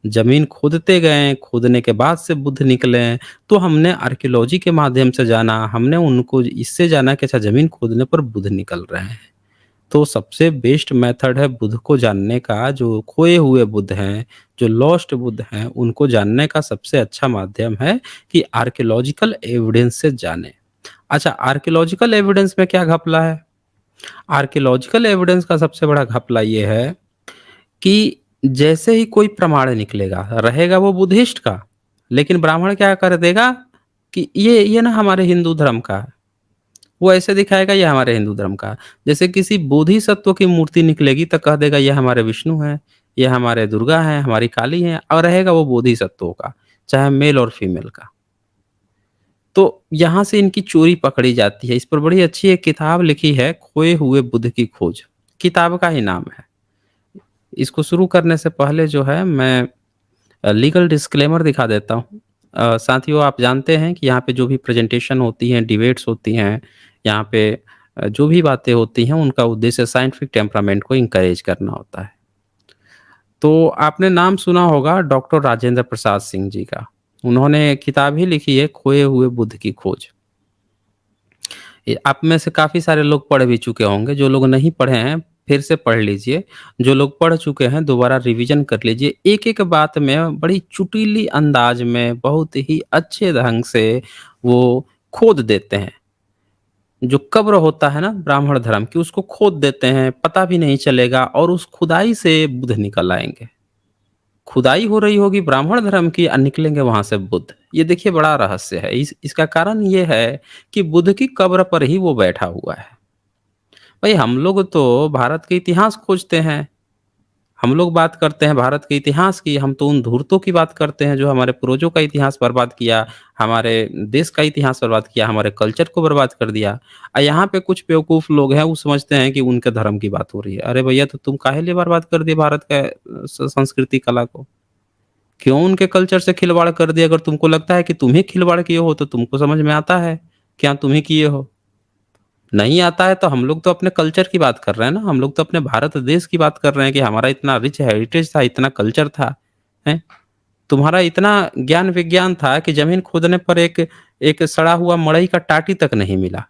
ज़मीन खोदते गए, खोदने के बाद से बुद्ध निकले। तो हमने आर्कियोलॉजी के माध्यम से जाना, हमने उनको इससे जाना कि अच्छा ज़मीन खोदने पर बुद्ध निकल रहे हैं। तो सबसे बेस्ट मेथड है बुद्ध को जानने का, जो खोए हुए बुद्ध हैं, जो लॉस्ट बुद्ध हैं, उनको जानने का सबसे अच्छा माध्यम है कि आर्कियोलॉजिकल एविडेंस से जानें। अच्छा, आर्कियोलॉजिकल एविडेंस में क्या घपला है? आर्कियोलॉजिकल एविडेंस का सबसे बड़ा घपला ये है कि जैसे ही कोई प्रमाण निकलेगा, रहेगा वो बुद्धिस्ट का, लेकिन ब्राह्मण क्या कर देगा कि ये ना हमारे हिंदू धर्म का है। वो ऐसे दिखाएगा ये हमारे हिंदू धर्म का है। जैसे किसी बोधिसत्व की मूर्ति निकलेगी तो कह देगा ये हमारे विष्णु हैं, ये हमारे दुर्गा हैं, हमारी काली हैं और रहेगा वो बोधिसत्वों का, चाहे मेल और फीमेल का। तो यहाँ से इनकी चोरी पकड़ी जाती है। इस पर बड़ी अच्छी एक किताब लिखी है, खोए हुए बुद्ध की खोज। किताब का ही नाम है। इसको शुरू करने से पहले जो है मैं लीगल डिस्क्लेमर दिखा देता हूँ। साथियों, आप जानते हैं कि यहाँ पे जो भी प्रेज़ेंटेशन होती हैं, डिबेट्स होती हैं, यहाँ पे जो भी बातें होती हैं उनका उद्देश्य साइंटिफिक टेम्परामेंट को एनकरेज करना होता है। तो आपने नाम सुना होगा डॉक्टर राजेंद्र प्रसाद सिंह जी का। उन्होंने किताब ही लिखी है खोए हुए बुद्ध की खोज। ये आप में से काफ़ी सारे लोग पढ़ भी चुके होंगे, जो लोग नहीं पढ़े हैं फिर से पढ़ लीजिए, जो लोग पढ़ चुके हैं दोबारा रिवीजन कर लीजिए। एक-एक बात में बड़ी चुटीली अंदाज में बहुत ही अच्छे ढंग से वो खोद देते हैं। जो कब्र होता है ना ब्राह्मण धर्म की, उसको खोद देते हैं, पता भी नहीं चलेगा और उस खुदाई से बुद्ध निकल आएँगे। खुदाई हो रही होगी ब्राह्मण धर्म की निकलेंगे वहाँ से बुद्ध। ये देखिए बड़ा रहस्य है। इसका कारण ये है कि बुद्ध की कब्र पर ही वो बैठा हुआ है। भाई हम लोग तो भारत के इतिहास खोजते हैं। हम लोग बात करते हैं भारत के इतिहास की, हम तो उन धूर्तों की बात करते हैं जो हमारे पूर्वजों का इतिहास बर्बाद किया, हमारे देश का इतिहास बर्बाद किया, हमारे कल्चर को बर्बाद कर दिया। यहाँ पे कुछ बेवकूफ़ लोग हैं वो समझते हैं कि उनके धर्म की बात हो रही है। अरे भैया, तो तुम काहे लिए बर्बाद कर दिए भारत का संस्कृति कला को? क्यों उनके कल्चर से खिलवाड़ कर दिया? अगर तुमको लगता है कि तुम ही खिलवाड़ किए हो तो तुमको समझ में आता है, क्या तुम ही किए हो? नहीं आता है तो हम लोग तो अपने कल्चर की बात कर रहे हैं ना, हम लोग तो अपने भारत देश की बात कर रहे हैं कि हमारा इतना रिच हेरिटेज था, इतना कल्चर था, हैं? तुम्हारा इतना ज्ञान-विज्ञान था कि ज़मीन खोदने पर एक एक सड़ा हुआ मड़ई का टाटी तक नहीं मिला,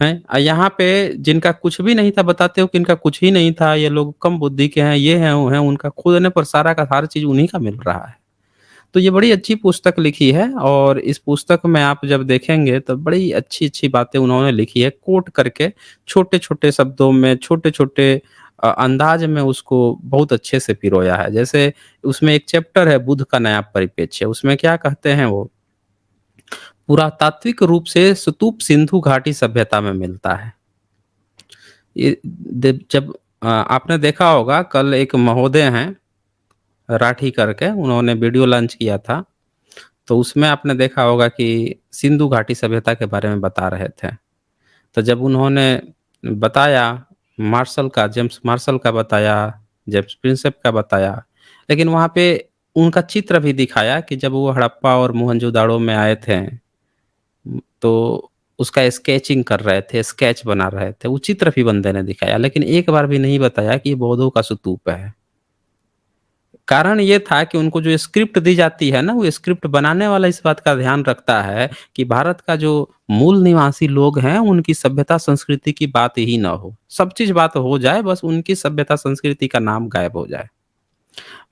हैं? यहाँ पे जिनका कुछ भी नहीं था बताते हो कि इनका कुछ ही नहीं था, ये लोग कम बुद्धि के हैं, ये हैं, वो हैं, उनका खोदने पर सारा का सारा चीज़ उन्हीं का मिल रहा है। तो ये बड़ी अच्छी पुस्तक लिखी है और इस पुस्तक में आप जब देखेंगे तो बड़ी अच्छी-अच्छी बातें उन्होंने लिखी है, कोट करके छोटे-छोटे शब्दों में, छोटे-छोटे अंदाज में उसको बहुत अच्छे से पिरोया है। जैसे उसमें एक चैप्टर है बुद्ध का नया परिप्रेक्ष्य, उसमें क्या कहते हैं वो, पुरातात्विक रूप से स्तूप सिंधु घाटी सभ्यता में मिलता है। ये जब आपने देखा होगा कल एक महोदय हैं, राठी करके, उन्होंने वीडियो लॉन्च किया था। तो उसमें आपने देखा होगा कि सिंधु घाटी सभ्यता के बारे में बता रहे थे। तो जब उन्होंने बताया जेम्स मार्शल का बताया, जेम्स प्रिंसेप का बताया, लेकिन वहाँ पे उनका चित्र भी दिखाया कि जब वो हड़प्पा और मोहनजोदाड़ो में आए थे, तो उसका स्केचिंग कर रहे थे, स्केच बना रहे थे, वो चित्र भी बंदे ने दिखाया, लेकिन एक बार भी नहीं बताया कि ये बौद्धों का स्तूप है। कारण ये था कि उनको जो स्क्रिप्ट दी जाती है ना, वो स्क्रिप्ट बनाने वाला इस बात का ध्यान रखता है कि भारत का जो मूल निवासी लोग हैं, उनकी सभ्यता संस्कृति की बात ही ना हो। सब चीज़ बात हो जाए, बस उनकी सभ्यता संस्कृति का नाम गायब हो जाए।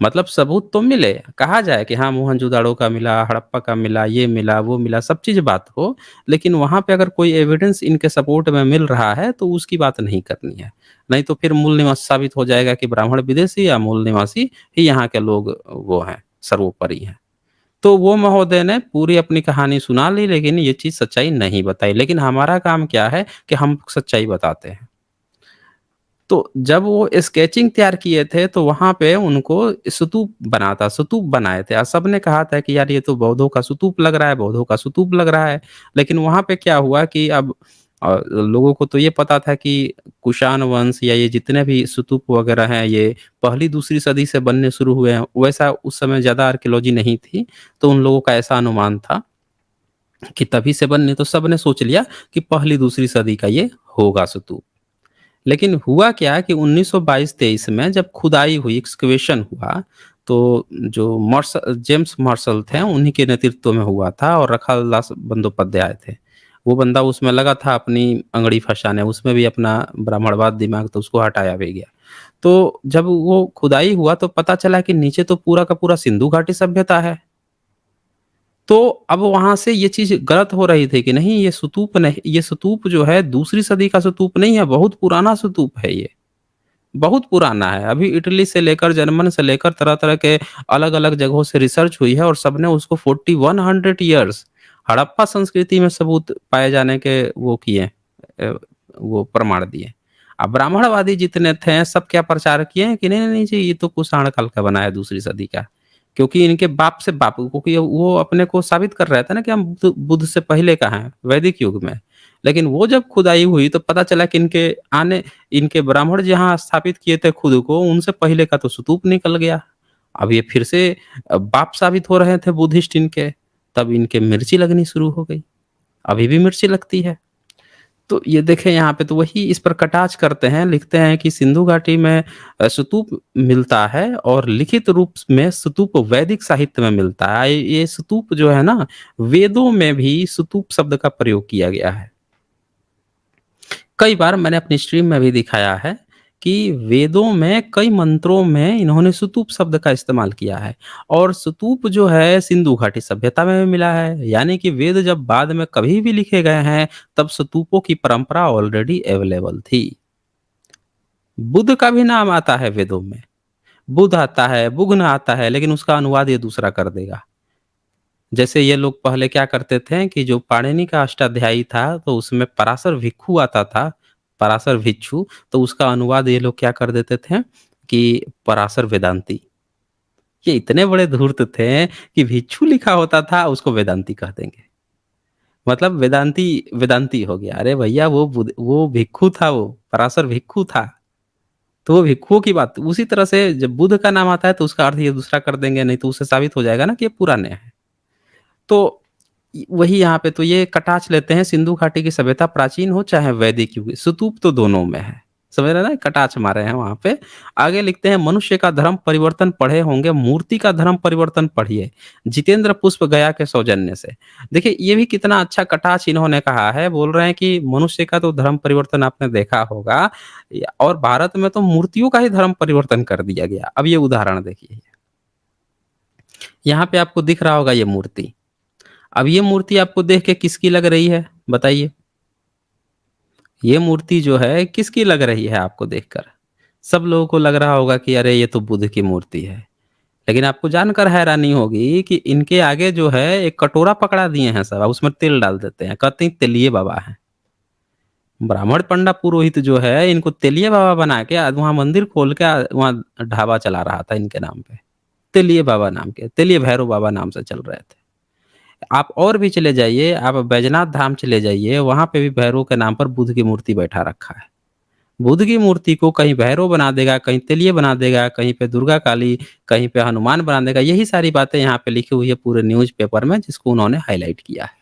मतलब सबूत तो मिले, कहा जाए कि हाँ, मोहनजोदाड़ो का मिला, हड़प्पा का मिला, ये मिला, वो मिला, सब चीज़ बात हो, लेकिन वहाँ पे अगर कोई एविडेंस इनके सपोर्ट में मिल रहा है, तो उसकी बात नहीं करनी है। नहीं तो फिर मूल निवासी साबित हो जाएगा कि ब्राह्मण विदेशी या मूल निवासी ही यहाँ के लोग वो हैं, सर्वोपरि हैं। तो वो महोदय ने पूरी अपनी कहानी सुना ली, लेकिन ये चीज़ सच्चाई नहीं बताई। लेकिन हमारा काम क्या है कि हम सच्चाई बताते हैं। तो जब वो स्केचिंग तैयार किए थे, तो वहाँ पे उनको स्तूप बनाए थे और सबने कहा था कि यार ये तो बौद्धों का स्तूप लग रहा है, बौद्धों का स्तूप लग रहा है। लेकिन वहाँ पे क्या हुआ कि अब लोगों को तो ये पता था कि कुषाण वंश या ये जितने भी स्तूप वगैरह हैं, ये पहली दूसरी सदी से बनने शुरू हुए हैं। वैसा उस समय ज़्यादा आर्कियोलॉजी नहीं थी, तो उन लोगों का ऐसा अनुमान था कि तभी से बनने, तो सबने सोच लिया कि पहली दूसरी सदी का ये होगा स्तूप। लेकिन हुआ क्या कि 1922-23 में जब खुदाई हुई, एक्सकवेशन हुआ, तो जो जेम्स मार्शल थे, उन्हीं के नेतृत्व में हुआ था और रखालदास बंदोपाध्याय थे। वो बंदा उसमें लगा था अपनी अंगड़ी फँसाने, उसमें भी अपना ब्राह्मणवाद दिमाग तो उसको हटाया भी गया। तो जब वो खुदाई हुआ तो पता चला कि नीचे तो पूरा का पूरा सिंधु घाटी सभ्यता है। तो अब वहाँ से ये चीज़ गलत हो रही थी कि नहीं, ये स्तूप जो है दूसरी सदी का स्तूप नहीं है, बहुत पुराना स्तूप है ये। बहुत पुराना है। अभी इटली से लेकर, जर्मन से लेकर तरह-तरह के अलग-अलग जगहों से रिसर्च हुई है और सबने उसको 4100 ईयर्स हड़प्पा संस्कृति में सबूत पाए जाने के वो किए, अ, वो प्रमाण दिए। अब ब्राह्मणवादी जितने थे सब क्या प्रचार किए हैं कि नहीं, नहीं, नहीं जी, ये तो कुषाण काल का बना है, दूसरी सदी का। क्योंकि इनके बाप से बाप, क्योंकि वो अपने को साबित कर रहा था ना कि हम बुद्ध बुद्ध से पहले का हैं, वैदिक युग में। लेकिन वो जब खुदाई हुई तो पता चला कि इनके ब्राह्मण जहाँ स्थापित किए थे खुद को, उनसे पहले का तो स्तूप निकल गया। अब ये फिर से बाप साबित हो रहे थे बुद्धिस्ट इनके, तब इनके मिर्ची लगनी शुरू हो गई। अभी भी मिर्ची लगती है। तो ये देखें यहाँ पे तो वही इस पर कटाक्ष करते हैं, लिखते हैं कि सिंधु घाटी में स्तूप मिलता है और लिखित रूप में स्तूप वैदिक साहित्य में मिलता है। ये स्तूप जो है ना, वेदों में भी स्तूप शब्द का प्रयोग किया गया है। कई बार मैंने अपनी स्ट्रीम में भी दिखाया है कि वेदों में कई मंत्रों में इन्होंने स्तूप शब्द का इस्तेमाल किया है और स्तूप जो है सिंधु घाटी सभ्यता में भी मिला है। यानी कि वेद जब बाद में कभी भी लिखे गए हैं, तब स्तूपों की परंपरा ऑलरेडी अवेलेबल थी। बुद्ध का भी नाम आता है वेदों में। बुध आता है, बुघ्न आता है, लेकिन उसका अनुवाद ये दूसरा कर देगा। जैसे ये लोग पहले क्या करते थे कि जो पाणिनि का अष्टाध्यायी था, तो उसमें पराशर भिक्खु आता था, पराशर भिक्षु, तो उसका अनुवाद ये लोग क्या कर देते थे कि पराशर वेदांती। ये इतने बड़े धूर्त थे कि भिक्षु लिखा होता था, उसको वेदांती कह देंगे। मतलब वेदांती वेदांती हो गया। अरे भैया, वो भिक्षु था, वो पराशर भिक्षु था। तो वो भिक्षुओं की बात उसी तरह से जब बुद्ध का नाम आता है तो उसका अर्थ ये दूसरा कर देंगे, नहीं तो उससे साबित हो जाएगा ना कि ये पुराने हैं। तो वही यहाँ पे तो ये कटाक्ष लेते हैं, सिंधु घाटी की सभ्यता प्राचीन हो चाहे वैदिक युग, स्तूप तो दोनों में है। समझ रहे हैं ना, कटाक्ष मारे हैं वहाँ पे। आगे लिखते हैं, मनुष्य का धर्म परिवर्तन पढ़े होंगे, मूर्ति का धर्म परिवर्तन पढ़िए। जितेंद्र पुष्प गया के सौजन्य से। देखिए ये भी कितना अच्छा कटाक्ष इन्होंने कहा है, बोल रहे हैं कि मनुष्य का तो धर्म परिवर्तन आपने देखा होगा, और भारत में तो मूर्तियों का ही धर्म परिवर्तन कर दिया गया। अब ये उदाहरण देखिए, यहाँ पे आपको दिख रहा होगा ये मूर्ति। अब ये मूर्ति आपको देख के किसकी लग रही है? बताइए। ये मूर्ति जो है किसकी लग रही है आपको देखकर? सब लोगों को लग रहा होगा कि अरे ये तो बुद्ध की मूर्ति है। लेकिन आपको जानकर हैरानी होगी कि इनके आगे जो है एक कटोरा पकड़ा दिए हैं सब, उसमें तेल डाल देते हैं, कहते हैं तेलिये बाबा हैं। ब्राह्मण पंडा पुरोहित जो है इनको तेलिये बाबा बना के आज वहाँ मंदिर खोल के वहाँ ढाबा चला रहा था इनके नाम पे। तेलिये बाबा नाम के, तेलिये भैरव बाबा नाम से चल रहे थे। आप और भी चले जाइए, आप बैजनाथ धाम चले जाइए, वहाँ पे भी भैरव के नाम पर बुद्ध की मूर्ति बैठा रखा है। बुद्ध की मूर्ति को कहीं भैरव बना देगा, कहीं तेलिये बना देगा, कहीं पे दुर्गा काली, कहीं पे हनुमान बना देगा। यही सारी बातें यहाँ पे लिखी हुई है पूरे न्यूज़पेपर में, जिसको उन्होंने हाइलाइट किया है।